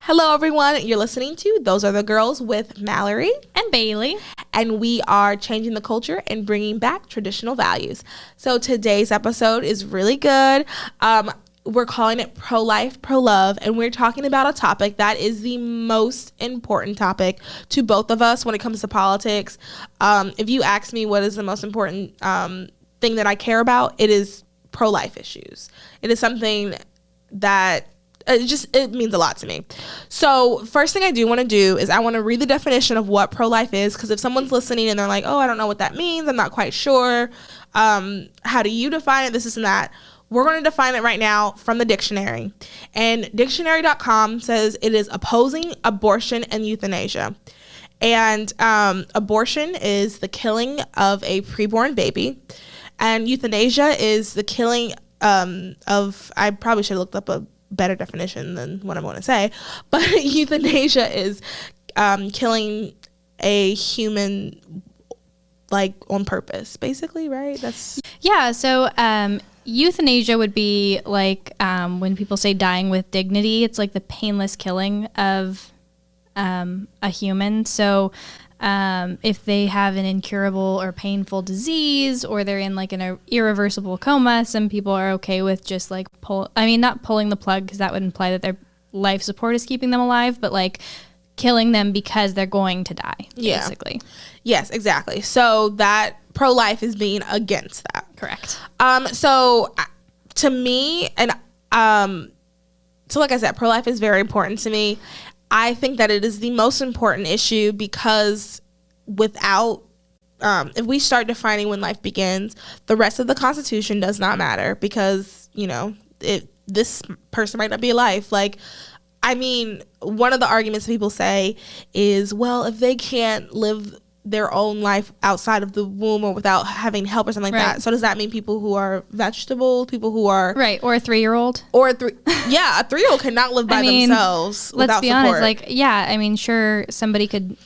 Hello, everyone. You're listening to Those Are the Girls with Mallory and Bailey. And we are changing the culture and bringing back traditional values. So today's episode is really good. We're calling it Pro-Life, Prolove, and we're talking about a topic that is the most important topic to both of us when it comes to politics. If you ask me what is the most important thing that I care about, it is pro-life issues. It is something that it means a lot to me. So first thing I do want to do is I want to read the definition of what pro-life is, because if someone's listening and they're like, oh, I don't know what that means, I'm not quite sure, how do you define it, this and that, we're going to define it right now from the dictionary. And dictionary.com says it is opposing abortion and euthanasia. And abortion is the killing of a preborn baby, and euthanasia is the killing of, I probably should have looked up a better definition than what I'm going to say, but euthanasia is killing a human like on purpose, basically, right? So euthanasia would be like when people say dying with dignity. It's like the painless killing of a human. So if they have an incurable or painful disease, or they're in like an irreversible coma, some people are okay with just like not pulling the plug, because that would imply that their life support is keeping them alive, but like killing them because they're going to die, basically. Yes, exactly. So that pro-life is being against that. Correct. So to me, and so like I said, pro-life is very important to me. I think that it is the most important issue, because without, if we start defining when life begins, the rest of the Constitution does not matter, because, this person might not be alive. Like, I mean, one of the arguments people say is, well, if they can't live their own life outside of the womb or without having help or something like that, so does that mean people who are vegetables, people who are or a 3-year-old, or a 3-year-old cannot live by themselves without support? Let's be honest, sure, somebody could,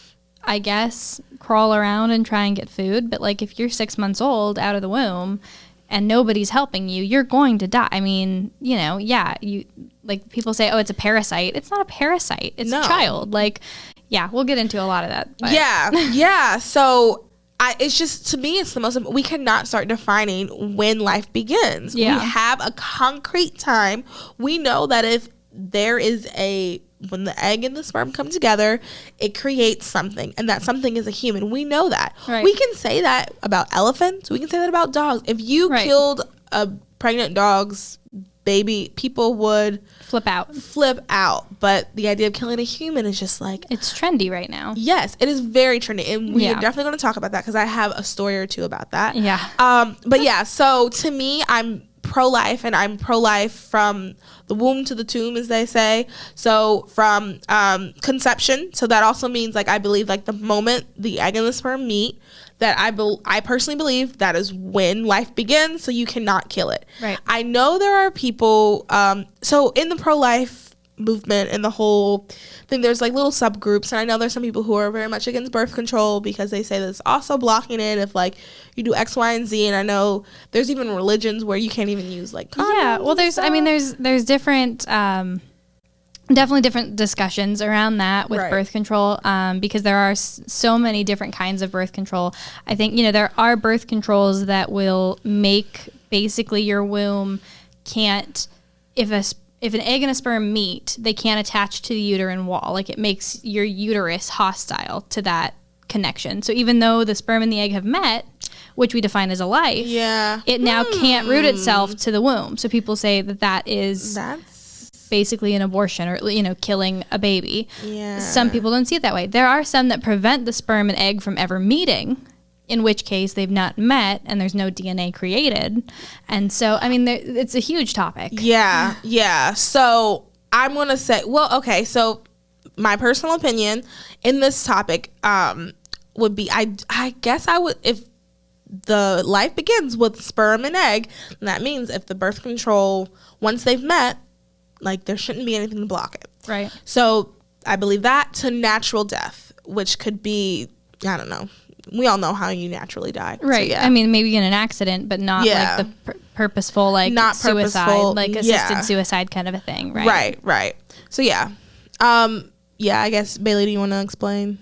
I guess, crawl around and try and get food, but like if you're 6 months old out of the womb and nobody's helping you, you're going to die. I mean, you like people say, oh, it's a parasite. It's not a parasite, it's a child. Like, yeah, we'll get into a lot of that. But. Yeah. So it's just, to me, it's the most, we cannot start defining when life begins. Yeah. We have a concrete time. We know that if there is when the egg and the sperm come together, it creates something, and that something is a human. We know that. Right. We can say that about elephants. We can say that about dogs. If you killed a pregnant dog's baby, people would flip out. But the idea of killing a human is just like, it's trendy right now. Yes, it is very trendy, and we are definitely going to talk about that, because I have a story or two about that. But yeah, so to me, I'm pro-life, and I'm pro-life from the womb to the tomb, as they say. So from conception, so that also means, like, I believe, like, the moment the egg and the sperm meet, that I personally believe that is when life begins, so you cannot kill it. Right. I know there are people, so in the pro-life movement and the whole thing, there's like little subgroups, and I know there's some people who are very much against birth control, because they say that it's also blocking it if like you do X, Y, and Z, and I know there's even religions where you can't even use like condoms. Yeah, well, there's different definitely different discussions around that with birth control, because there are so many different kinds of birth control. I think, there are birth controls that will make basically your womb can't, if an egg and a sperm meet, they can't attach to the uterine wall. Like, it makes your uterus hostile to that connection. So even though the sperm and the egg have met, which we define as a life, it now can't root itself to the womb. So people say that is basically an abortion, or killing a baby. Some people don't see it that way. There are some that prevent the sperm and egg from ever meeting, in which case they've not met and there's no DNA created. And so, it's a huge topic. Yeah. So I'm going to say, so my personal opinion in this topic would be, I guess I would, if the life begins with sperm and egg, that means if the birth control, once they've met, like, there shouldn't be anything to block it. Right. So I believe that, to natural death, which could be, I don't know. We all know how you naturally die. Right. So, maybe in an accident, but not like the purposeful, like, not suicide, purposeful, like assisted suicide kind of a thing. Right. Right. So Yeah, I guess, Bailey, do you want to explain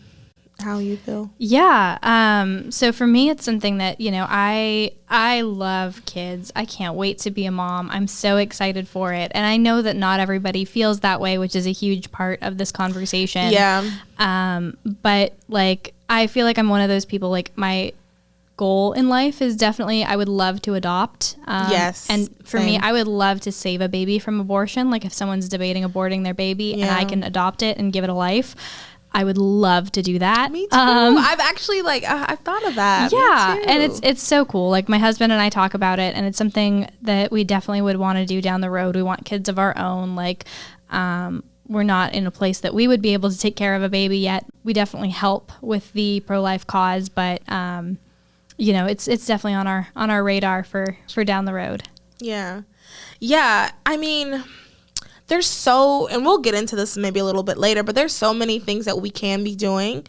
how you feel? Yeah. So for me, it's something that, I love kids. I can't wait to be a mom. I'm so excited for it. And I know that not everybody feels that way, which is a huge part of this conversation. Yeah. But like, I feel like I'm one of those people, like my goal in life is definitely, I would love to adopt. Yes. And for me, I would love to save a baby from abortion. Like if someone's debating aborting their baby and I can adopt it and give it a life, I would love to do that. Me too. I've actually I've thought of that. Yeah, and it's so cool. Like my husband and I talk about it, and it's something that we definitely would want to do down the road. We want kids of our own. Like, we're not in a place that we would be able to take care of a baby yet. We definitely help with the pro-life cause, but it's definitely on our radar for down the road. Yeah. I mean, and we'll get into this maybe a little bit later, but there's so many things that we can be doing.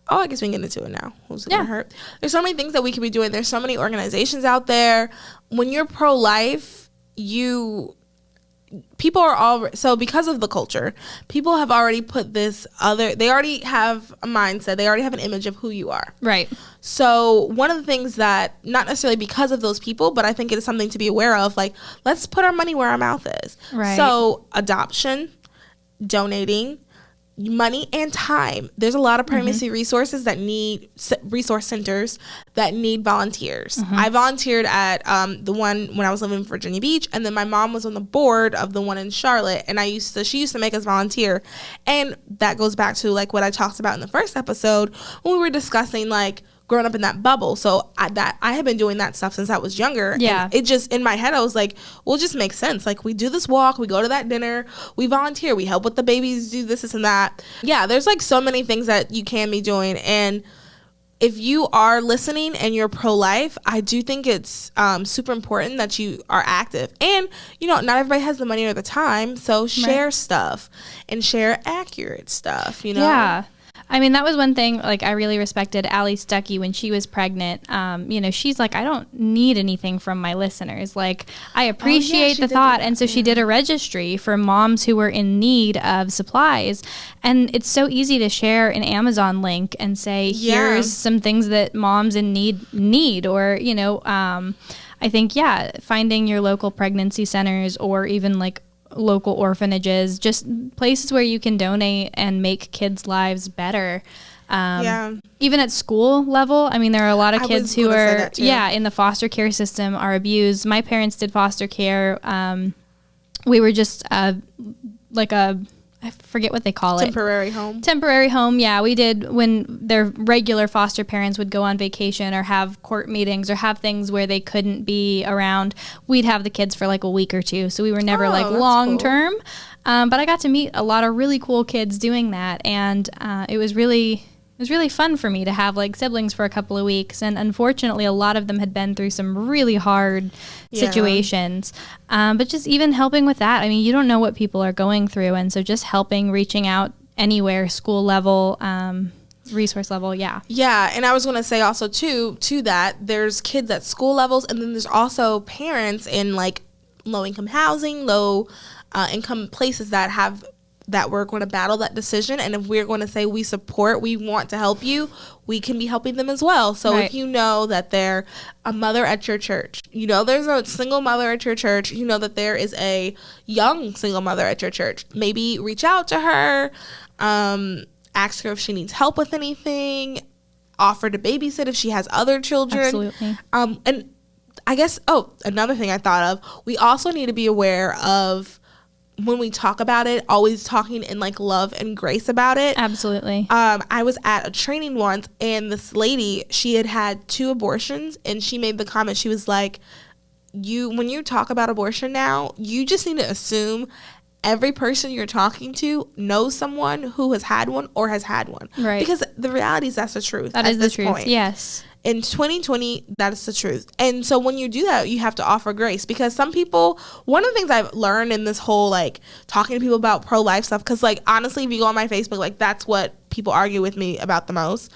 Oh, I guess we can get into it now. Who's it gonna hurt? There's so many things that we can be doing. There's so many organizations out there. When you're pro-life, people are so because of the culture, people have already put they already have a mindset, they already have an image of who you are. Right. So one of the things that, not necessarily because of those people, but I think it is something to be aware of, like, let's put our money where our mouth is. Right. So adoption, donating, money and time. There's a lot of pregnancy resource centers that need volunteers. I volunteered at the one when I was living in Virginia Beach, and then my mom was on the board of the one in Charlotte, and she used to make us volunteer. And that goes back to like what I talked about in the first episode when we were discussing like growing up in that bubble. So I have been doing that stuff since I was younger. Yeah. And it just, in my head, I was like, well, it just makes sense. Like, we do this walk, we go to that dinner, we volunteer, we help with the babies, do this and that. Yeah, there's like so many things that you can be doing. And if you are listening and you're pro-life, I do think it's super important that you are active. And, not everybody has the money or the time, so share stuff and share accurate stuff, Yeah. I mean, that was one thing, like, I really respected Allie Stuckey when she was pregnant. She's like, I don't need anything from my listeners. Like, I appreciate the thought. And so she did a registry for moms who were in need of supplies. And it's so easy to share an Amazon link and say, here's some things that moms in need. Or, I think, finding your local pregnancy centers or even like local orphanages, just places where you can donate and make kids' lives better. Even at school level, I mean, there are a lot of kids who are, in the foster care system are abused. My parents did foster care. We were just I forget what they call it. Temporary home, yeah. We did when their regular foster parents would go on vacation or have court meetings or have things where they couldn't be around. We'd have the kids for like a week or two. So we were never long term. But I got to meet a lot of really cool kids doing that. And it was really fun for me to have like siblings for a couple of weeks. And unfortunately, a lot of them had been through some really hard situations. But just even helping with that, I mean, you don't know what people are going through. And so just helping, reaching out anywhere, school level, resource level. Yeah. Yeah. And I was going to say also to that, there's kids at school levels. And then there's also parents in like low income housing, low income places that we're going to battle that decision. And if we're going to say we want to help you, we can be helping them as well. So if you know that they're a mother at your church, there's a single mother at your church, that there is a young single mother at your church, maybe reach out to her, ask her if she needs help with anything, offer to babysit if she has other children. Absolutely. And I guess, another thing I thought of, we also need to be aware of, when we talk about it, always talking in like love and grace about it. Absolutely. I was at a training once, and this lady, she had 2 abortions, and she made the comment, she was like, when you talk about abortion now, you just need to assume every person you're talking to knows someone who has had one or has had one. Right. Because the reality is that's the truth. That is the truth. Point. Yes. In 2020, that is the truth. And so when you do that, you have to offer grace, because some people, one of the things I've learned in this whole like talking to people about pro-life stuff, because like honestly, if you go on my Facebook, like that's what people argue with me about the most,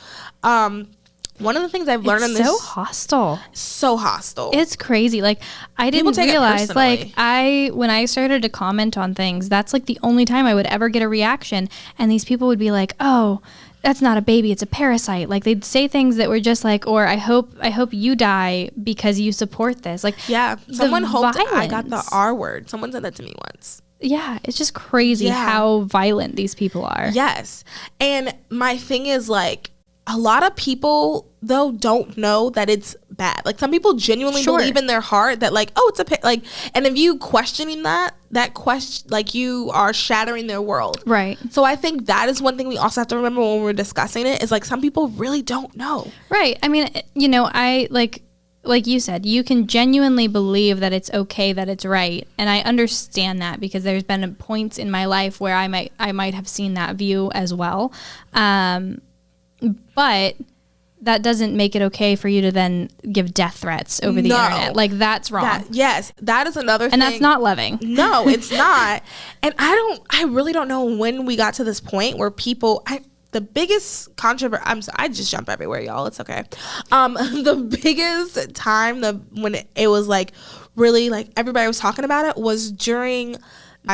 one of the things I've learned in this, so hostile. It's crazy. Like, I didn't realize, like, when I started to comment on things, that's like the only time I would ever get a reaction. And these people would be like, oh, that's not a baby, it's a parasite. Like, they'd say things that were just like, or I hope you die because you support this. Like, yeah, someone hoped I got the R word. Someone said that to me once. Yeah, it's just crazy how violent these people are. Yes. And my thing is, like, a lot of people, though, don't know that it's bad. Like, some people genuinely believe in their heart that, like, oh, it's like, and if you questioning that question, like, you are shattering their world. Right. So I think that is one thing we also have to remember when we're discussing it, is, like, some people really don't know. Right. I mean, you know, like you said, you can genuinely believe that it's okay, that it's right. And I understand that, because there's been points in my life where I might have seen that view as well. But that doesn't make it okay for you to then give death threats over the internet. Like, that's wrong. That is another thing. And that's not loving. No, it's not. And I really don't know when we got to this point where people, the biggest controversy, I just jump everywhere, y'all. It's okay. The biggest time when it was, like, really, like, everybody was talking about it was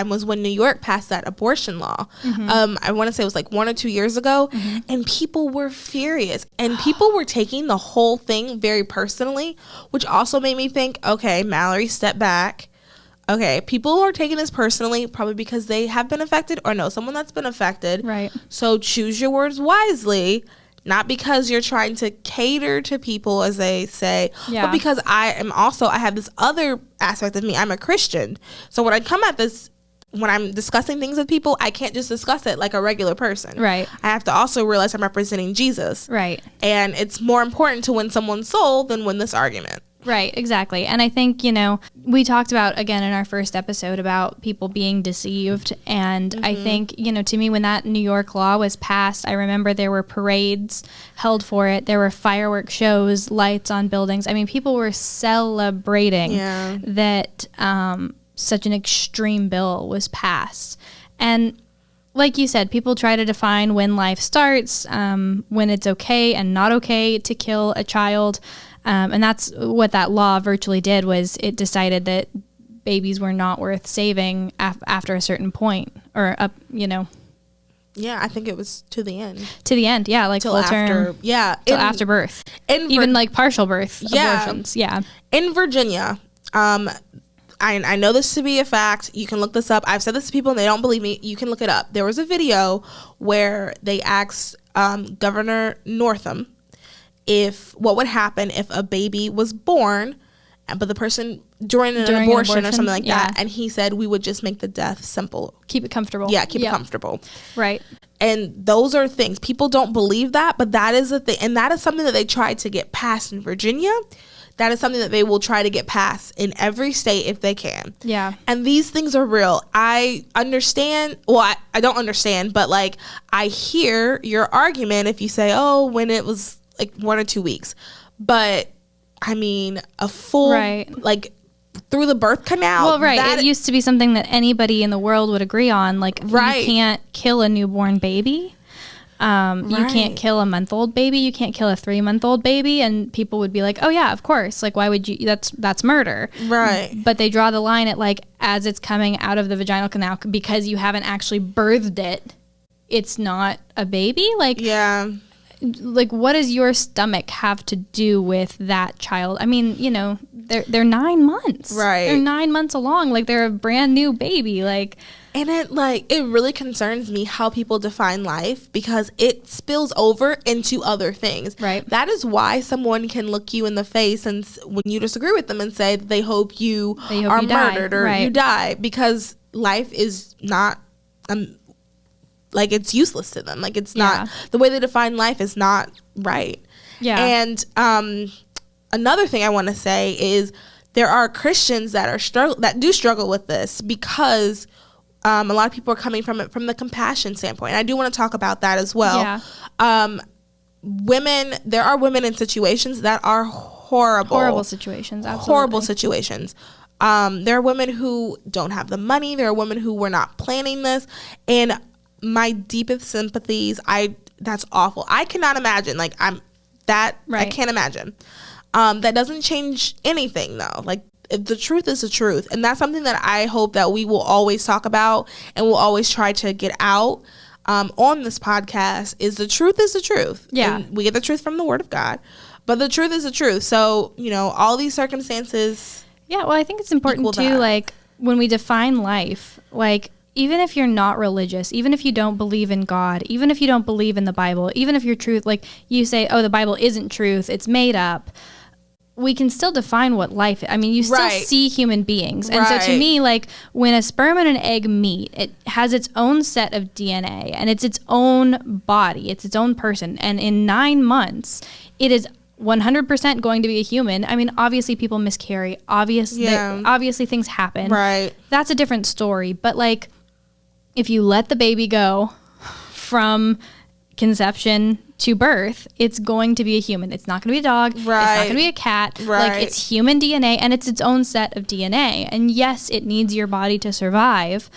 was when New York passed that abortion law. Mm-hmm. I want to say it was like 1 or 2 years ago. Mm-hmm. And people were furious. And people were taking the whole thing very personally, which also made me think, okay, Mallory, step back. Okay, people are taking this personally, probably because they have been affected or know someone that's been affected. Right. So choose your words wisely, not because you're trying to cater to people, as they say, but because I have this other aspect of me. I'm a Christian. So when I come at this, when I'm discussing things with people, I can't just discuss it like a regular person. Right. I have to also realize I'm representing Jesus. Right. And it's more important to win someone's soul than win this argument. Right, exactly. And I think, you know, we talked about, again, in our first episode about people being deceived. And I think, you know, to me, when that New York law was passed, I remember there were parades held for it. There were fireworks shows, lights on buildings. I mean, people were celebrating that such an extreme bill was passed. And like you said, people try to define when life starts, when it's okay and not okay to kill a child. And that's what that law virtually did, was it decided that babies were not worth saving after a certain point, or up, you know. Yeah, I think it was to the end. To the end, yeah, like full term. Yeah. Till after birth. Even like partial birth abortions. Yeah. In Virginia, I know this to be a fact. You can look this up. I've said this to people and they don't believe me. You can look it up. There was a video where they asked Governor Northam what would happen if a baby was born, but the person during an abortion or something like that, and he said we would just make the death simple. Keep it comfortable. Yeah, keep it comfortable. Right. And those are things. People don't believe that, but that is a thing. And that is something that they tried to get passed in Virginia. That is something that they will try to get passed in every state if they can. Yeah. And these things are real. I understand. Well, I don't understand, but, like, I hear your argument if you say, oh, when it was like 1 or 2 weeks. But, I mean, a full, like, through the birth canal. Well, right. It used to be something that anybody in the world would agree on. Like, you can't kill a newborn baby. You can't kill a month-old baby. You can't kill a 3-month-old baby. And people would be like, oh, yeah, of course. Like, why would you? That's murder. Right. But they draw the line at, like, as it's coming out of the vaginal canal, because you haven't actually birthed it, it's not a baby. Like, yeah. Like, what does your stomach have to do with that child? I mean, you know, they're 9 months. Right. They're 9 months along. Like, they're a brand new baby. Like, and it really concerns me how people define life, because it spills over into other things. Right. That is why someone can look you in the face and when you disagree with them and say that they hope you are murdered or you die, because life is not like, it's useless to them. Like, it's not, the way they define life is not right. Yeah. And another thing I want to say is there are Christians that do struggle with this, because a lot of people are coming from it from the compassion standpoint. And I do want to talk about that as well. Yeah. There are women in situations that are horrible. Horrible situations, absolutely. Horrible situations. There are women who don't have the money. There are women who were not planning this. And my deepest sympathies, that's awful. I cannot imagine, like, I'm That I can't imagine. That doesn't change anything though. Like, the truth is the truth. And that's something that I hope that we will always talk about and we'll always try to get out on this podcast, is the truth is the truth. Yeah. And we get the truth from the Word of God, but the truth is the truth. So, you know, all these circumstances. Yeah, well, I think it's important too, like, when we define life, like, even if you're not religious, even if you don't believe in God, even if you don't believe in the Bible, even if your truth, like, you say, oh, the Bible isn't truth, it's made up, we can still define what life is. I mean, you still see human beings. And so to me, like, when a sperm and an egg meet, it has its own set of DNA and it's its own body. It's its own person. And in 9 months, it is 100% going to be a human. I mean, obviously people miscarry. Obviously things happen. Right. That's a different story. But, like, if you let the baby go from conception to birth, it's going to be a human. It's not going to be a dog. Right. It's not going to be a cat. Right. Like, it's human DNA, and it's its own set of DNA. And yes, it needs your body to survive,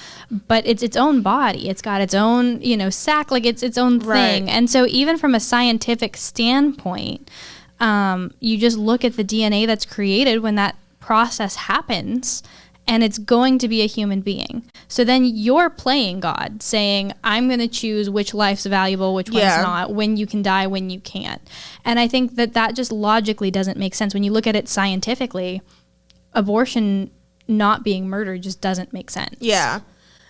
but it's its own body. It's got its own, you know, sac, like, it's its own thing. And so even from a scientific standpoint, you just look at the DNA that's created when that process happens, and it's going to be a human being. So then you're playing God, saying, I'm going to choose which life's valuable, which one's not, when you can die, when you can't. And I think that just logically doesn't make sense. When you look at it scientifically, abortion not being murder just doesn't make sense. Yeah.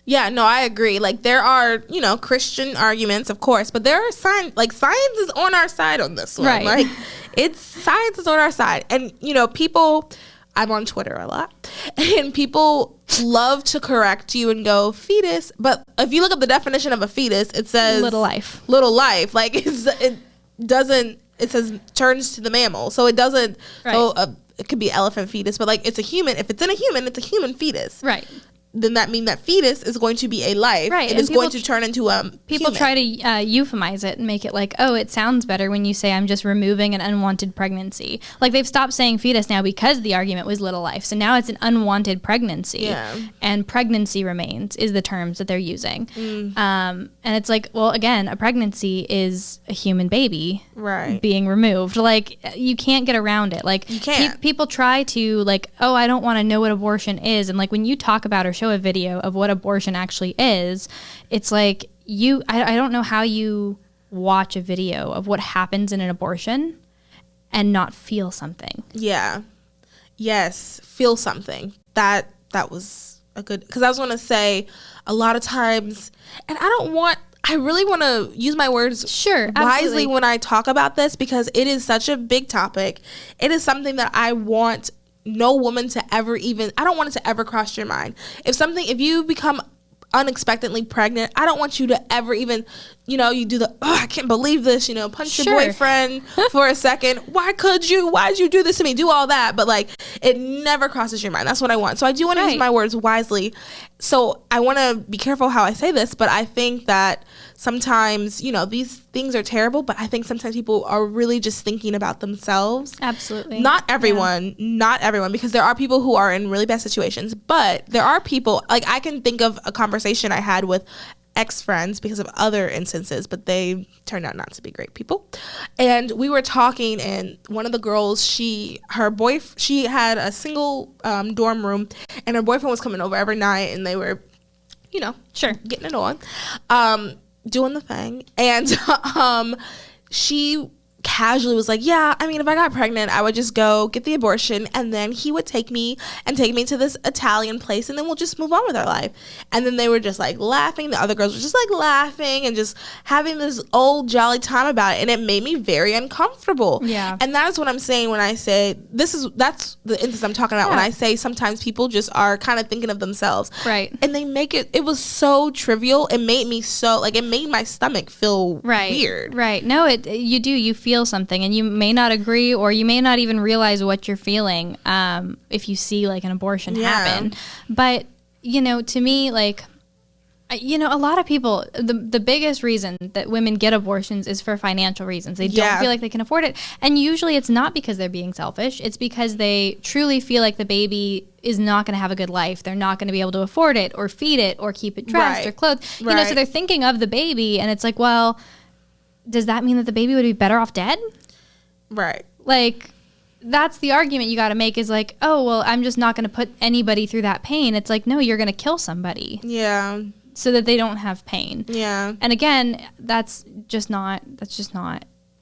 Yeah, no, I agree. Like, there are, you know, Christian arguments, of course, but there are science is on our side on this one. Right. Like, science is on our side. And, you know, people, I'm on Twitter a lot, and people love to correct you and go, fetus. But if you look up the definition of a fetus, it says little life. Like, it says turns to the mammal. So it doesn't, it could be elephant fetus, but, like, it's a human. If it's in a human, it's a human fetus. Right. Then that means that fetus is going to be a life. Right. It is going to turn into a People human. try to euphemize it and make it like, oh, it sounds better when you say I'm just removing an unwanted pregnancy. Like, they've stopped saying fetus now because the argument was little life. So now it's an unwanted pregnancy. Yeah. And pregnancy remains is the terms that they're using. And it's like, well, again, a pregnancy is a human baby being removed. Like, you can't get around it. Like, you can't. People try to, like, oh, I don't want to know what abortion is. And, like, when you talk about or show a video of what abortion actually is, it's like, I don't know how you watch a video of what happens in an abortion and not feel something. Yeah. Yes, feel something. That was a good, because I was going to say, a lot of times, and I really want to use my words wisely when I talk about this, because it is such a big topic. It is something that I want no woman to ever even, I don't want it to ever cross your mind. If you become unexpectedly pregnant, I don't want you to ever even, you know, you do the, oh, I can't believe this, you know, punch your boyfriend for a second. Why'd you do this to me? Do all that. But, like, it never crosses your mind. That's what I want. So I do want to use my words wisely. So I want to be careful how I say this, but I think that sometimes, you know, these things are terrible, but I think sometimes people are really just thinking about themselves. Absolutely. Not everyone, because there are people who are in really bad situations, but there are people, like, I can think of a conversation I had with ex-friends because of other instances, but they turned out not to be great people. And we were talking, and one of the girls, she had a single dorm room, and her boyfriend was coming over every night, and they were, you know, getting it on, doing the thing. And she casually was like, yeah, I mean, if I got pregnant, I would just go get the abortion, and then he would take me to this Italian place, and then we'll just move on with our life. And then they were just, like, laughing. The other girls were just, like, laughing and just having this old jolly time about it, and it made me very uncomfortable. Yeah. And that is what I'm saying when I say that's the instance I'm talking about when I say sometimes people just are kind of thinking of themselves. Right. And they make it was so trivial. It made me it made my stomach feel weird. Right. No, you feel something, and you may not agree, or you may not even realize what you're feeling if you see, like, an abortion happen. But, you know, to me, like, you know, a lot of people, the biggest reason that women get abortions is for financial reasons. They don't feel like they can afford it. And usually it's not because they're being selfish. It's because they truly feel like the baby is not going to have a good life. They're not going to be able to afford it or feed it or keep it dressed or clothed. You know, so they're thinking of the baby, and it's like, well, does that mean that the baby would be better off dead? Right. Like, that's the argument you got to make is like, oh, well, I'm just not going to put anybody through that pain. It's like, no, you're going to kill somebody. Yeah. So that they don't have pain. Yeah. And again, that's just not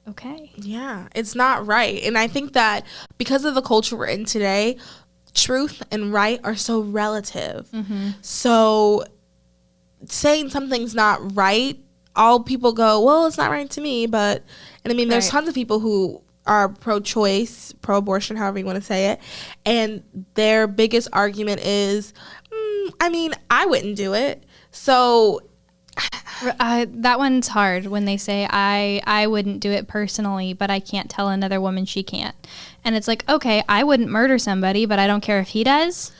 okay. Yeah. It's not right. And I think that because of the culture we're in today, truth and right are so relative. Mm-hmm. So saying something's not right, all people go, well, it's not right to me. But, and I mean, there's tons of people who are pro-choice, pro-abortion, however you want to say it, and their biggest argument is, I mean, I wouldn't do it. So that one's hard when they say I wouldn't do it personally, but I can't tell another woman she can't. And it's like, okay, I wouldn't murder somebody, but I don't care if he does.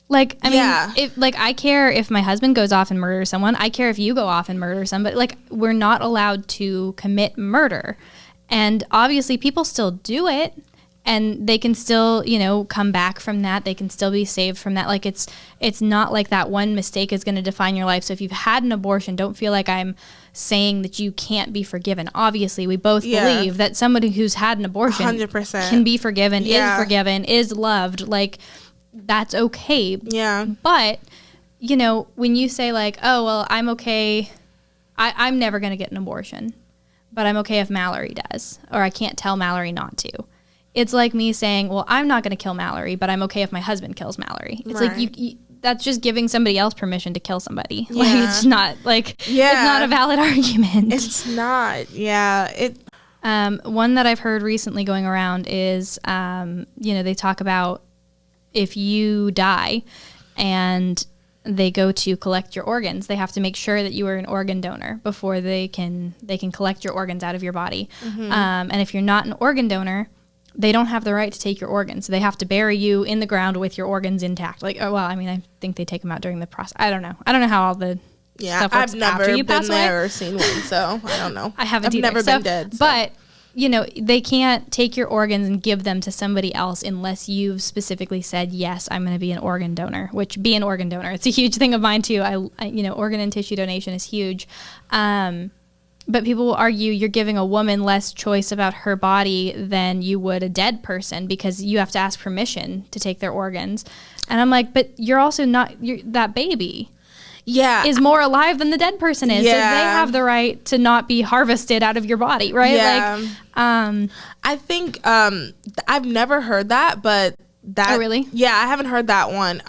Like, I mean, if, like, I care if my husband goes off and murders someone. I care if you go off and murder somebody. Like, we're not allowed to commit murder. And obviously people still do it, and they can still, you know, come back from that. They can still be saved from that. Like, it's not like that one mistake is going to define your life. So if you've had an abortion, don't feel like I'm saying that you can't be forgiven. Obviously, we both believe that somebody who's had an abortion 100% can be forgiven, is forgiven, is loved. Like, that's okay. Yeah. But, you know, when you say like, oh, well, I'm okay, I'm never going to get an abortion, but I'm okay if Mallory does, or I can't tell Mallory not to. It's like me saying, well, I'm not going to kill Mallory, but I'm okay if my husband kills Mallory. It's like you that's just giving somebody else permission to kill somebody. Yeah. Like, it's not like, it's not a valid argument. It's not. Yeah. One that I've heard recently going around is, you know, they talk about if you die and they go to collect your organs, they have to make sure that you are an organ donor before they can collect your organs out of your body. Mm-hmm. And if you're not an organ donor, they don't have the right to take your organs. So they have to bury you in the ground with your organs intact. Like, oh, well, I mean, I think they take them out during the process. I don't know how all the stuff works I've never after you pass been there away. or seen one, so I don't know. I've never been dead. So. But, you know, they can't take your organs and give them to somebody else unless you've specifically said, yes, I'm going to be an organ donor, which be an organ donor. It's a huge thing of mine too. I you know, organ and tissue donation is huge. But people will argue you're giving a woman less choice about her body than you would a dead person because you have to ask permission to take their organs. And I'm like, but you're also not, that baby is more alive than the dead person is. Yeah. So they have the right to not be harvested out of your body, right? Yeah. Like, I think I've never heard that, but that. Oh, really? Yeah, I haven't heard that one.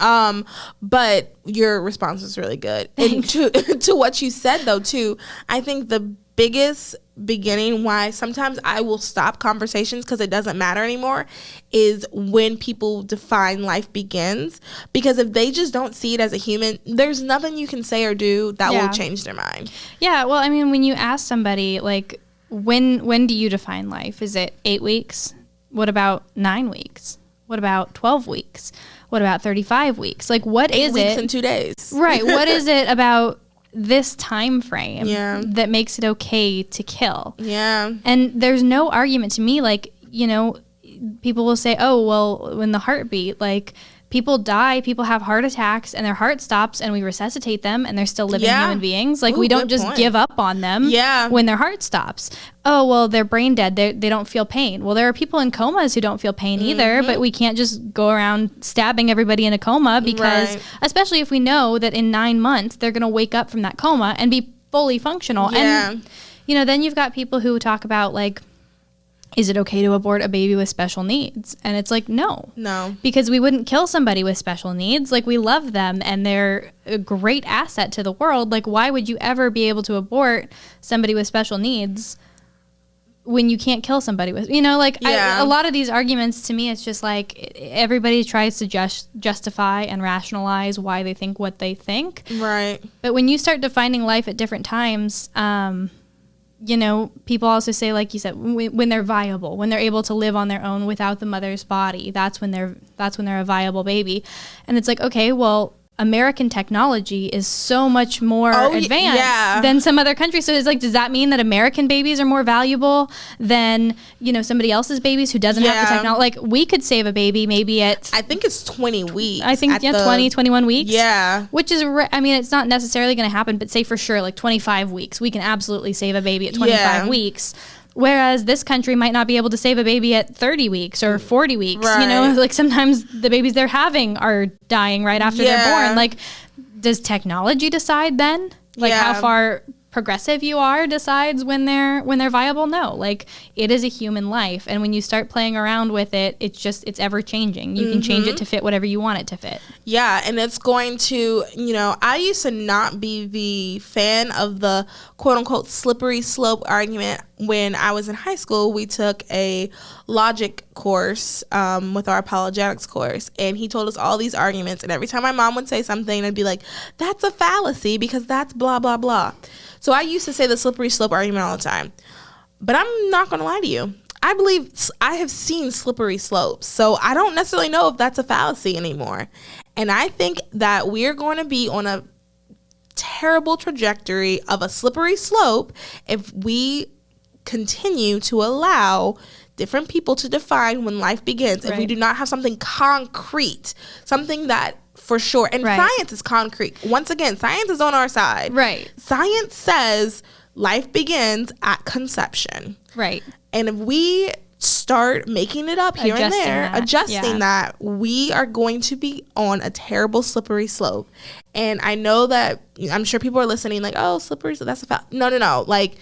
But your response was really good. And to what you said though too, I think the biggest beginning why sometimes I will stop conversations because it doesn't matter anymore is when people define life begins, because if they just don't see it as a human, there's nothing you can say or do that will change their mind. Yeah, well, I mean, when you ask somebody like when do you define life? Is it 8 weeks? What about 9 weeks? What about 12 weeks? What about 35 weeks? Like, what is it? 8 weeks and 2 days. Right. What is it about this time frame that makes it okay to kill? Yeah. And there's no argument to me, like, you know, people will say, oh, well, when the heartbeat, like, people die, people have heart attacks and their heart stops and we resuscitate them and they're still living human beings. Like, we don't just give up on them when their heart stops. Oh, well, they're brain dead. They don't feel pain. Well, there are people in comas who don't feel pain either, but we can't just go around stabbing everybody in a coma because, especially if we know that in 9 months, they're going to wake up from that coma and be fully functional. Yeah. And, you know, then you've got people who talk about, like, is it okay to abort a baby with special needs? And it's like, no. Because we wouldn't kill somebody with special needs. Like, we love them and they're a great asset to the world. Like, why would you ever be able to abort somebody with special needs when you can't kill somebody with, you know, like, a lot of these arguments to me, it's just like everybody tries to justify and rationalize why they think what they think. Right. But when you start defining life at different times, you know, people also say, like you said, when they're viable, when they're able to live on their own without the mother's body, that's when they're a viable baby. And it's like, okay, well, American technology is so much more advanced than some other countries. So it's like, does that mean that American babies are more valuable than, you know, somebody else's babies who doesn't have the technology? Like, we could save a baby maybe at, I think it's 20 weeks. I think 20, 21 weeks. Yeah. Which is, I mean, it's not necessarily going to happen, but say for sure, like 25 weeks, we can absolutely save a baby at 25 weeks. Whereas this country might not be able to save a baby at 30 weeks or 40 weeks. Right. You know, like sometimes the babies they're having are dying right after they're born. Like, does technology decide then? Like how far progressive you are decides when they're viable? No, like it is a human life, and when you start playing around with it, it's ever changing. You can change it to fit whatever you want it to fit. And it's going to, I used to not be the fan of the quote unquote slippery slope argument. When I was in high school, we took a logic course with our apologetics course, and he told us all these arguments, and every time my mom would say something, I'd be like, that's a fallacy because that's blah blah blah. So I used to say the slippery slope argument all the time. But I'm not going to lie to you. I believe I have seen slippery slopes. So I don't necessarily know if that's a fallacy anymore. And I think that we're going to be on a terrible trajectory of a slippery slope if we continue to allow different people to define when life begins. If we do not have something concrete, something that for sure. And science is concrete. Once again, science is on our side. Right. Science says life begins at conception. Right. And if we start making it up here and there, adjusting that, we are going to be on a terrible slippery slope. And I know that, I'm sure people are listening like, oh, slippery slope, that's a fact. No. Like,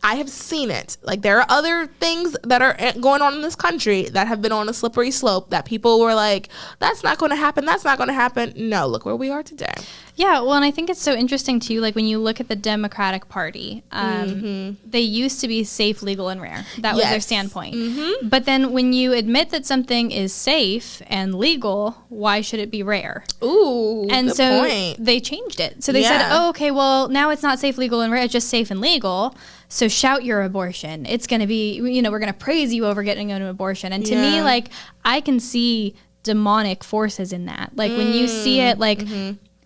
I have seen it. Like, there are other things that are going on in this country that have been on a slippery slope that people were like, that's not going to happen. That's not going to happen. No, look where we are today. Yeah, well, and I think it's so interesting, too, like, when you look at the Democratic Party, they used to be safe, legal, and rare. That was their standpoint. But then when you admit that something is safe and legal, why should it be rare? Ooh, and good point. They changed it. So they said, oh, okay, well, now it's not safe, legal, and rare. It's just safe and legal. So shout your abortion. It's going to be, we're going to praise you over getting an abortion. And to me, like, I can see demonic forces in that. Like, when you see it, like,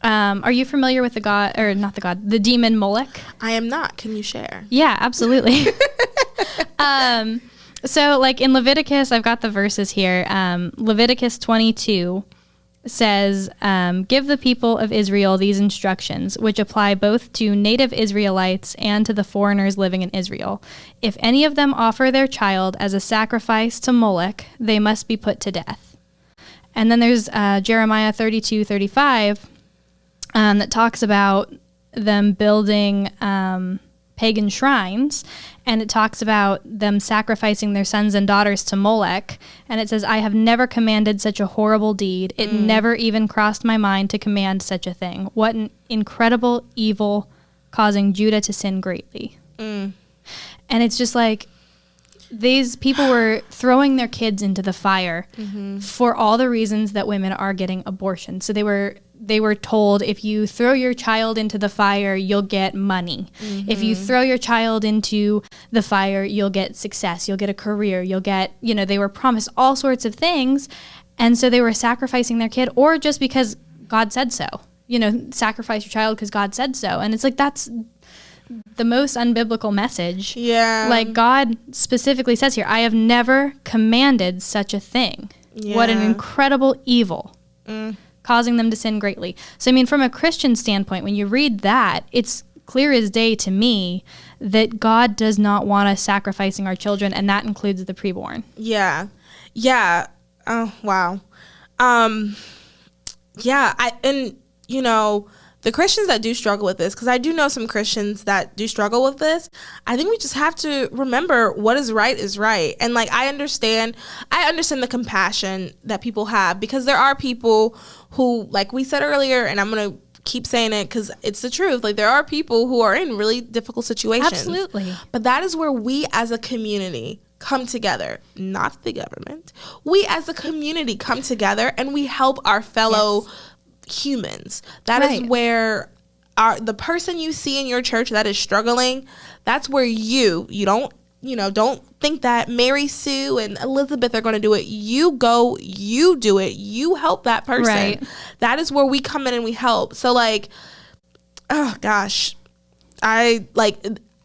are you familiar with the demon Moloch? I am not. Can you share? Yeah, absolutely. So, like, in Leviticus, I've got the verses here. Leviticus 22 says, give the people of Israel these instructions, which apply both to native Israelites and to the foreigners living in Israel. If any of them offer their child as a sacrifice to Moloch, they must be put to death. And then there's Jeremiah 32:35 that talks about them building pagan shrines, and it talks about them sacrificing their sons and daughters to Molech, and it says, I have never commanded such a horrible deed. It never even crossed my mind to command such a thing. What an incredible evil, causing Judah to sin greatly. And it's just like, these people were throwing their kids into the fire for all the reasons that women are getting abortions. So they were told, if you throw your child into the fire, you'll get money. If you throw your child into the fire, you'll get success. You'll get a career. You'll get, they were promised all sorts of things. And so they were sacrificing their kid, or just because God said so. Sacrifice your child because God said so. And it's like, that's the most unbiblical message. Yeah. Like, God specifically says here, I have never commanded such a thing. Yeah. What an incredible evil. Causing them to sin greatly. So, I mean, from a Christian standpoint, when you read that, it's clear as day to me that God does not want us sacrificing our children, and that includes the preborn. Yeah. Yeah. Oh, wow. Yeah. The Christians that do struggle with this, because I do know some Christians that do struggle with this, I think we just have to remember what is right is right. And, like, I understand the compassion that people have, because there are people who, like we said earlier, and I'm going to keep saying it because it's the truth, like, there are people who are in really difficult situations. Absolutely. But that is where we as a community come together, not the government. We as a community come together and we help our fellow humans. That is where the person you see in your church that is struggling, that's where you don't think that Mary Sue and Elizabeth are going to do it. You go, you do it, you help that person. Right. That is where we come in and we help. So, like, oh gosh,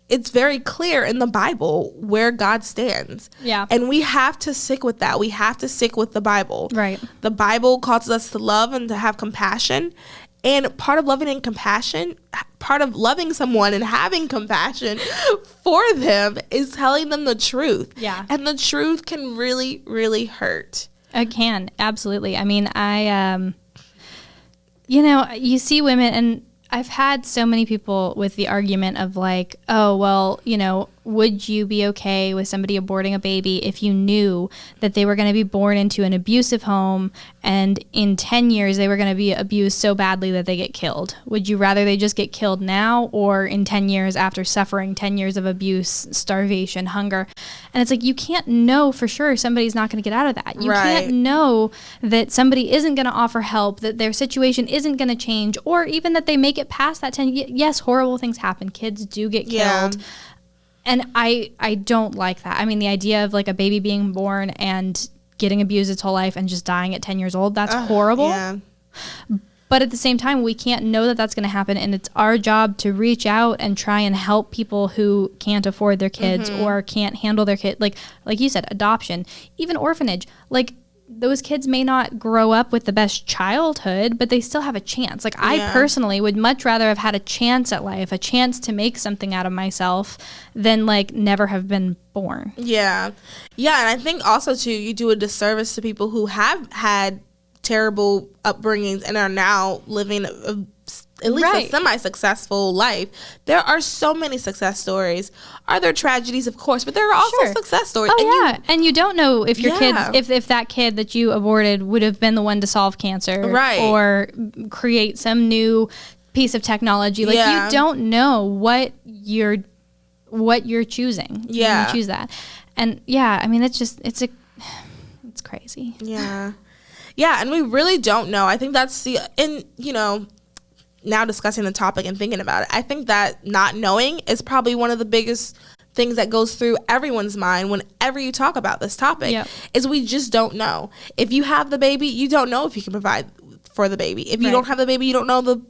it's very clear in the Bible where God stands. Yeah. And we have to stick with that. We have to stick with the Bible. Right. The Bible calls us to love and to have compassion. And part of loving and compassion part of loving someone and having compassion for them is telling them the truth. Yeah. And the truth can really, really hurt. It can, absolutely. I mean, you see women, and I've had so many people with the argument of like, oh, well, would you be okay with somebody aborting a baby if you knew that they were going to be born into an abusive home and in 10 years they were going to be abused so badly that they get killed? Would you rather they just get killed now or in 10 years after suffering 10 years of abuse, starvation, hunger? And it's like, you can't know for sure somebody's not going to get out of that. You can't know that somebody isn't going to offer help, that their situation isn't going to change, or even that they make it past that 10. Yes, horrible things happen. Kids do get killed. And I don't like that. I mean, the idea of like a baby being born and getting abused its whole life and just dying at 10 years old, that's horrible. Yeah. But at the same time, we can't know that that's going to happen. And it's our job to reach out and try and help people who can't afford their kids or can't handle their kid. Like you said, adoption, even orphanage. Like, those kids may not grow up with the best childhood, but they still have a chance. Like, I personally would much rather have had a chance at life, a chance to make something out of myself, than like never have been born. Yeah. Yeah. And I think also too, you do a disservice to people who have had terrible upbringings and are now living at least a semi-successful life. There are so many success stories. Are there tragedies? Of course, but there are also success stories. Oh, and you don't know if your kid, if that kid that you aborted would have been the one to solve cancer, or create some new piece of technology. Like, you don't know what you're choosing. Yeah, when you choose that. And I mean, it's crazy. Yeah. Yeah, and we really don't know. I think that's now discussing the topic and thinking about it, I think that not knowing is probably one of the biggest things that goes through everyone's mind whenever you talk about this topic, is we just don't know. If you have the baby, you don't know if you can provide for the baby. If you don't have the baby, you don't know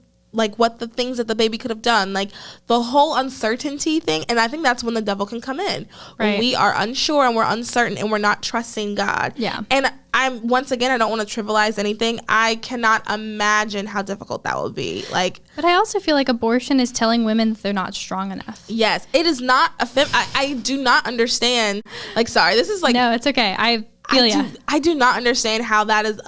what the things that the baby could have done, like the whole uncertainty thing. And I think that's when the devil can come in. When we are unsure and we're uncertain and we're not trusting God. Yeah. And I don't want to trivialize anything. I cannot imagine how difficult that would be. But I also feel like abortion is telling women that they're not strong enough. Yes. It is not I do not understand. This is no, it's okay. I feel you. I do not understand how that is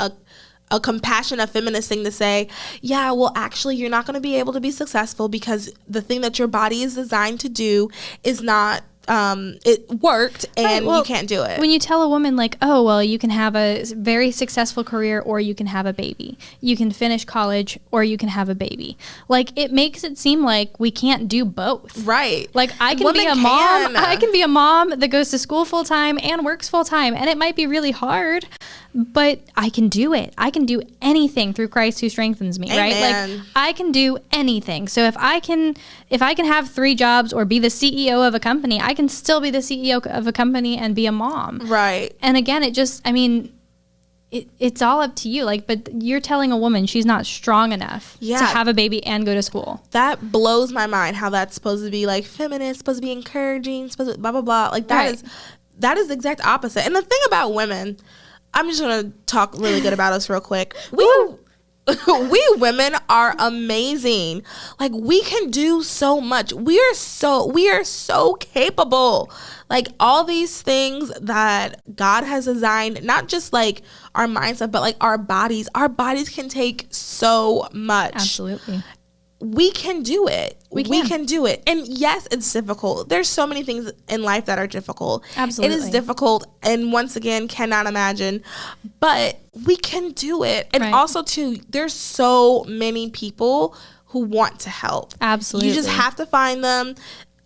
a compassionate feminist thing to say, well, actually, you're not going to be able to be successful because the thing that your body is designed to do is not, it worked and you can't do it. When you tell a woman you can have a very successful career or you can have a baby. You can finish college or you can have a baby. It makes it seem like we can't do both. Right. I can be a mom. I can be a mom that goes to school full time and works full time. And it might be really hard, but I can do it. I can do anything through Christ who strengthens me. Amen. Right? I can do anything. So if I can have 3 jobs or be the CEO of a company, I can still be the CEO of a company and be a mom. Right. And again, it's all up to you. But you're telling a woman she's not strong enough to have a baby and go to school. That blows my mind how that's supposed to be feminist, supposed to be encouraging, supposed to blah, blah, blah. That is the exact opposite. And the thing about women, I'm just going to talk really good about us real quick. We women are amazing. We can do so much. We are so capable. All these things that God has designed, not just our mindset, but our bodies. Our bodies can take so much. Absolutely. We can do it. We can do it. And yes, it's difficult. There's so many things in life that are difficult. Absolutely. It is difficult, and once again, cannot imagine. But we can do it. And also, too, there's so many people who want to help. Absolutely. You just have to find them.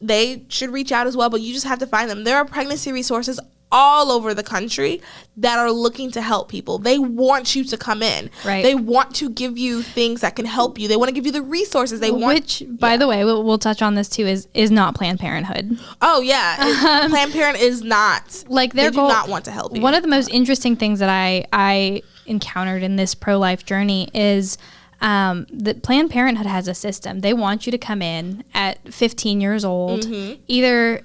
They should reach out as well, but you just have to find them. There are pregnancy resources all over the country that are looking to help people. They want you to come in. Right. They want to give you things that can help you. They want to give you the resources they want. Which, by the way, we'll touch on this too, is not Planned Parenthood. Oh, yeah. Planned Parenthood is not. Their goal, do not want to help you. One of the most interesting things that I encountered in this pro-life journey is that Planned Parenthood has a system. They want you to come in at 15 years old. Mm-hmm. Either,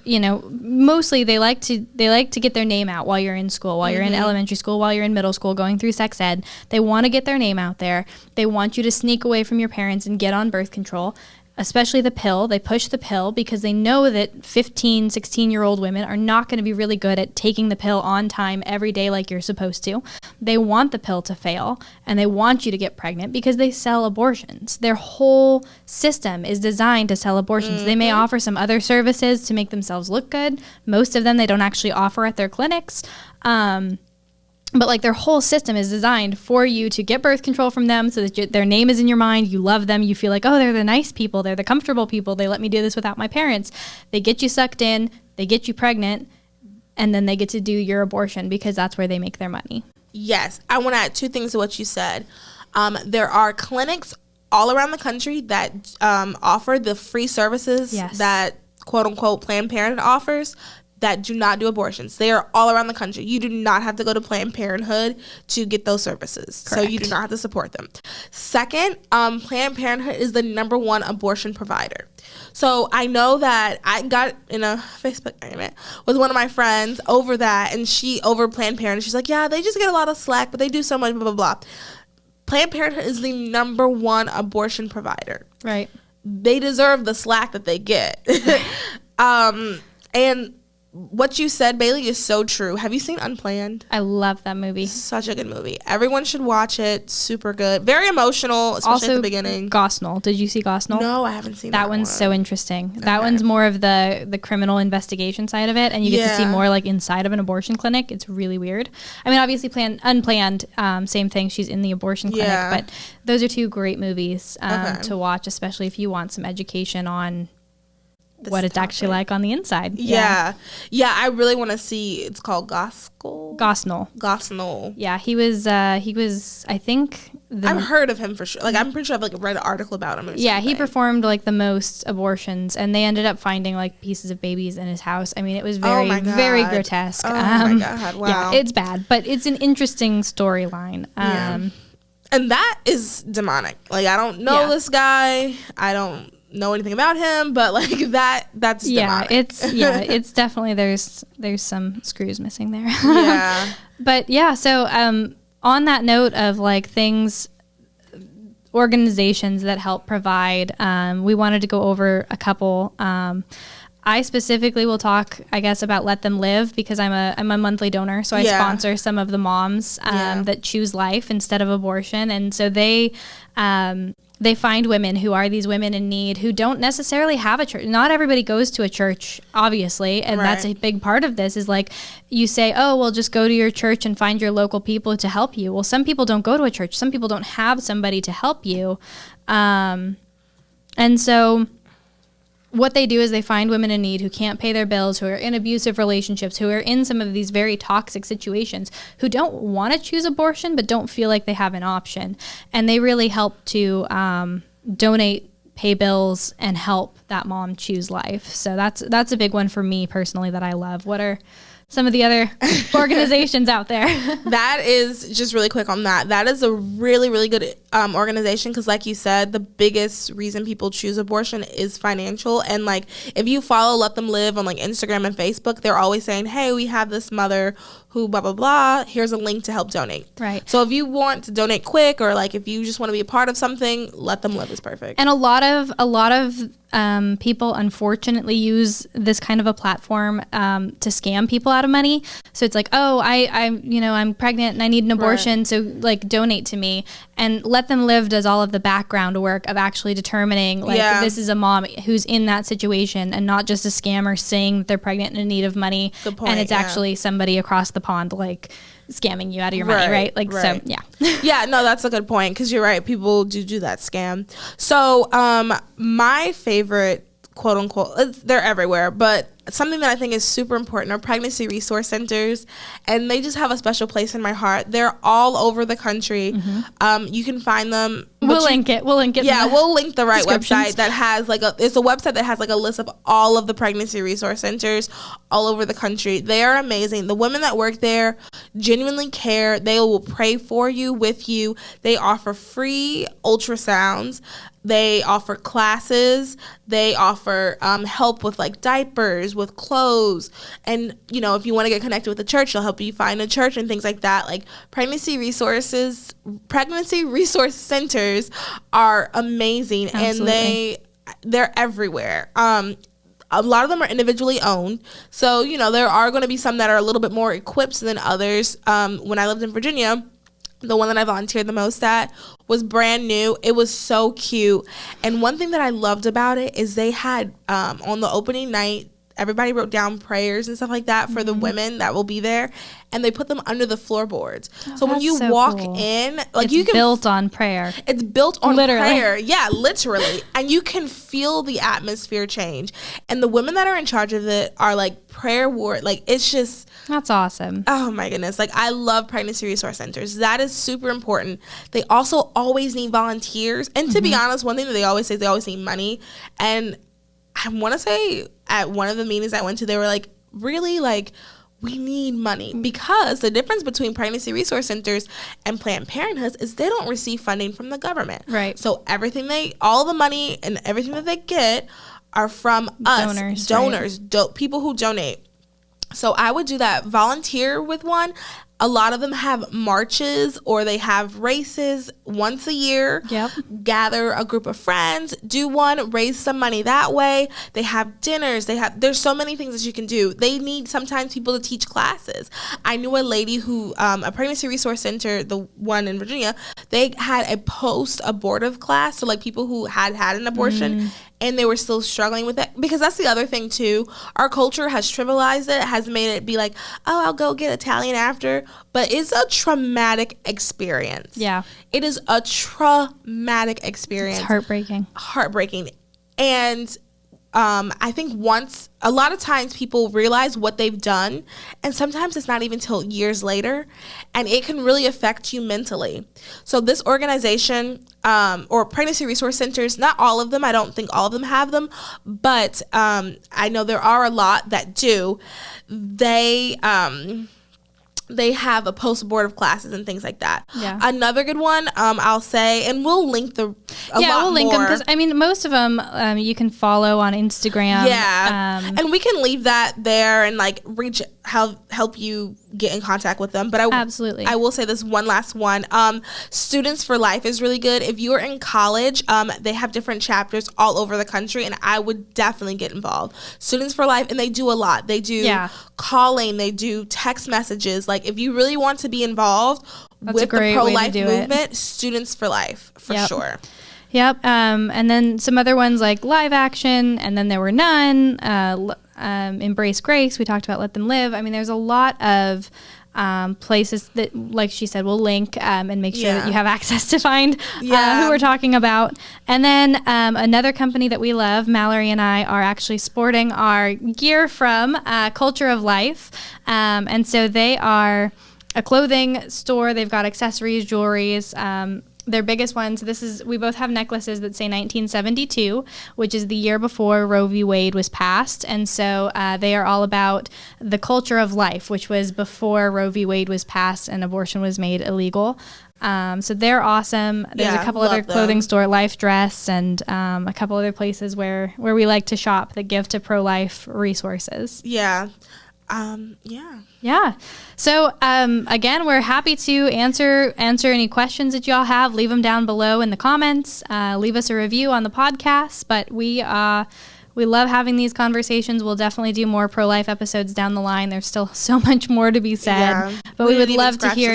mostly they like to get their name out while you're in school, while you're in elementary school, while you're in middle school, going through sex ed. They want to get their name out there. They want you to sneak away from your parents and get on birth control. especially the pill. They push the pill because they know that 15, 16-year-old women are not going to be really good at taking the pill on time every day like you're supposed to. They want the pill to fail, and they want you to get pregnant because they sell abortions. Their whole system is designed to sell abortions. They may offer some other services to make themselves look good. Most of them they don't actually offer at their clinics. But like their whole system is designed for you to get birth control from them so that their name is in your mind. You love them. You feel like, oh, they're the nice people. They're the comfortable people. They let me do this without my parents. They get you sucked in. They get you pregnant. And then they get to do your abortion because that's where they make their money. Yes. I want to add 2 things to what you said. There are clinics all around the country that offer the free services that, quote unquote, Planned Parenthood offers, that do not do abortions. They are all around the country. You do not have to go to Planned Parenthood to get those services. Correct. So you do not have to support them. Second, Planned Parenthood is the #1 abortion provider. So I know that I got in a Facebook argument with one of my friends over that, and over Planned Parenthood. She's like, yeah, they just get a lot of slack, but they do so much, blah, blah, blah. Planned Parenthood is the #1 abortion provider. Right. They deserve the slack that they get. And what you said, Bailey, is so true. Have you seen Unplanned? I love that movie. Such a good movie. Everyone should watch it. Super good. Very emotional, especially also, at the beginning. Gosnell. Did you see Gosnell? No, I haven't seen that That one's one. so interesting. Okay. That one's more of the criminal investigation side of it, and you get to see more like inside of an abortion clinic. It's really weird. I mean, obviously, Unplanned, same thing. She's in the abortion clinic, but those are 2 great movies to watch, especially if you want some education on what it's actually like on the inside. Yeah, I really want to see. It's called Gosnell. Yeah, he was I think I've heard of him for sure. Like, I'm pretty sure I've read an article about him or something. He performed like the most abortions, and they ended up finding like pieces of babies in his house. I mean, it was very very grotesque. Oh my god, wow. Yeah, it's bad, but it's an interesting storyline. And that is demonic. Like, I don't know this guy. I don't know anything about him, but like that's demonic. It's definitely there's some screws missing there. But so on that note of like organizations that help provide, we wanted to go over a couple. I specifically will talk, I guess, about Let Them Live because I'm a monthly donor, so I sponsor some of the moms that choose life instead of abortion, and so they find women who are these women in need who don't necessarily have a church. Not everybody goes to a church, obviously, and that's a big part of this is like you say, oh, well, just go to your church and find your local people to help you. Well, some people don't go to a church. Some people don't have somebody to help you. And so what they do is they find women in need who can't pay their bills, who are in abusive relationships, who are in some of these very toxic situations, who don't want to choose abortion but don't feel like they have an option. And they really help to donate, pay bills, and help that mom choose life. So that's a big one for me personally that I love. What are some of the other organizations out there? That is, just really quick on that, that is a really, really good organization because like you said, the biggest reason people choose abortion is financial. And like if you follow Let Them Live on like Instagram and Facebook, they're always saying, hey, we have this mother who blah, blah, blah. Here's a link to help donate. Right. So if you want to donate quick or like if you just want to be a part of something, Let Them Live is perfect. And a lot of people unfortunately use this kind of a platform to scam people out of money. So it's like, oh, I'm pregnant and I need an abortion, so like donate to me. And Let Them Live does all of the background work of actually determining like this is a mom who's in that situation and not just a scammer saying that they're pregnant and in need of money. Good point, and it's actually somebody across the pond like scamming you out of your money, right? Like, so, yeah. Yeah, no, that's a good point because you're right. People do that scam. So my favorite, quote unquote, they're everywhere, but something that I think is super important are pregnancy resource centers, and they just have a special place in my heart. They're all over the country. Mm-hmm. You can find them. We'll link it. Yeah, we'll link the right website that has it's a website that has like a list of all of the pregnancy resource centers all over the country. They are amazing. The women that work there genuinely care. They will pray for you, with you. They offer free ultrasounds. They offer classes. They offer help with like diapers, with clothes, and if you want to get connected with the church, they'll help you find a church and things like that. Like pregnancy resource centers are amazing. Absolutely. And they're everywhere. A lot of them are individually owned. So, there are going to be some that are a little bit more equipped than others. When I lived in Virginia, the one that I volunteered the most at was brand new. It was so cute. And one thing that I loved about it is they had, on the opening night, everybody wrote down prayers and stuff like that for the women that will be there, and they put them under the floorboards. So when you walk in, it's you can built on prayer. It's built on literally. prayer. Yeah, literally. And you can feel the atmosphere change. And the women that are in charge of it are like prayer ward. Like, it's just, that's awesome. Oh my goodness. Like, I love pregnancy resource centers. That is super important. They also always need volunteers. And to be honest, one thing that they always say is they always need money. And I want to say at one of the meetings I went to, they were like, really, like, we need money, because the difference between pregnancy resource centers and Planned Parenthood is they don't receive funding from the government. Right. So all the money and everything that they get are from us, donors, people who donate. So I would do that, volunteer with one. A lot of them have marches or they have races once a year. Yep. Gather a group of friends, do one, raise some money that way. They have dinners. There's so many things that you can do. They need sometimes people to teach classes. I knew a lady who, a pregnancy resource center, the one in Virginia, they had a post-abortive class. So like people who had an abortion and they were still struggling with it. Because that's the other thing too. Our culture has trivialized it, has made it be like, oh, I'll go get Italian after. But it's a traumatic experience. Yeah. It is a traumatic experience. It's heartbreaking. And I think a lot of times people realize what they've done, and sometimes it's not even till years later, and it can really affect you mentally. So this organization, or pregnancy resource centers, not all of them, I don't think all of them have them, but I know there are a lot that do. They have a post-abortive classes and things like that. Yeah. Another good one, I'll say, and we'll link we'll link them, because I mean most of them you can follow on Instagram. Yeah, and we can leave that there and like help you get in contact with them. But absolutely, I will say this one last one. Students for Life is really good. If you're in college, they have different chapters all over the country, and I would definitely get involved. Students for Life, and they do a lot. They do calling, they do text messages. Like, if you really want to be involved with the pro-life movement, Students for Life, for sure. Yep. And then some other ones like Live Action, and then there were none. Embrace Grace. We talked about Let Them Live. I mean, there's a lot of places that, like she said, we'll link and make sure that you have access to find who we're talking about. And then another company that we love, Mallory and I, are actually sporting our gear from Culture of Life. And so they are a clothing store. They've got accessories, jewelries. Their biggest ones, we both have necklaces that say 1972, which is the year before Roe v. Wade was passed. And so they are all about the culture of life, which was before Roe v. Wade was passed and abortion was made illegal. So they're awesome. There's a couple other clothing store, Life Dress, and a couple other places where we like to shop that give to pro-life resources. Yeah. Yeah. So, again, we're happy to answer any questions that y'all have. Leave them down below in the comments. Leave us a review on the podcast. But we love having these conversations. We'll definitely do more pro-life episodes down the line. There's still so much more to be said. Yeah. But we would love to hear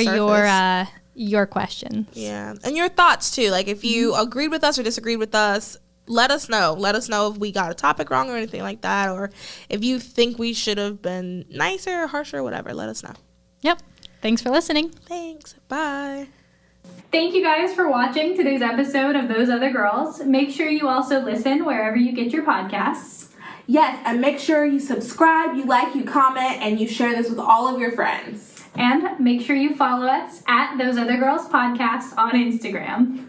your questions. Yeah. And your thoughts, too. Like, if you agreed with us or disagreed with us, let us know. Let us know if we got a topic wrong or anything like that, or if you think we should have been nicer or harsher or whatever. Let us know. Yep. Thanks for listening. Thanks. Bye. Thank you guys for watching today's episode of Those Other Girls. Make sure you also listen wherever you get your podcasts. Yes, and make sure you subscribe, you like, you comment, and you share this with all of your friends. And make sure you follow us at Those Other Girls Podcast on Instagram.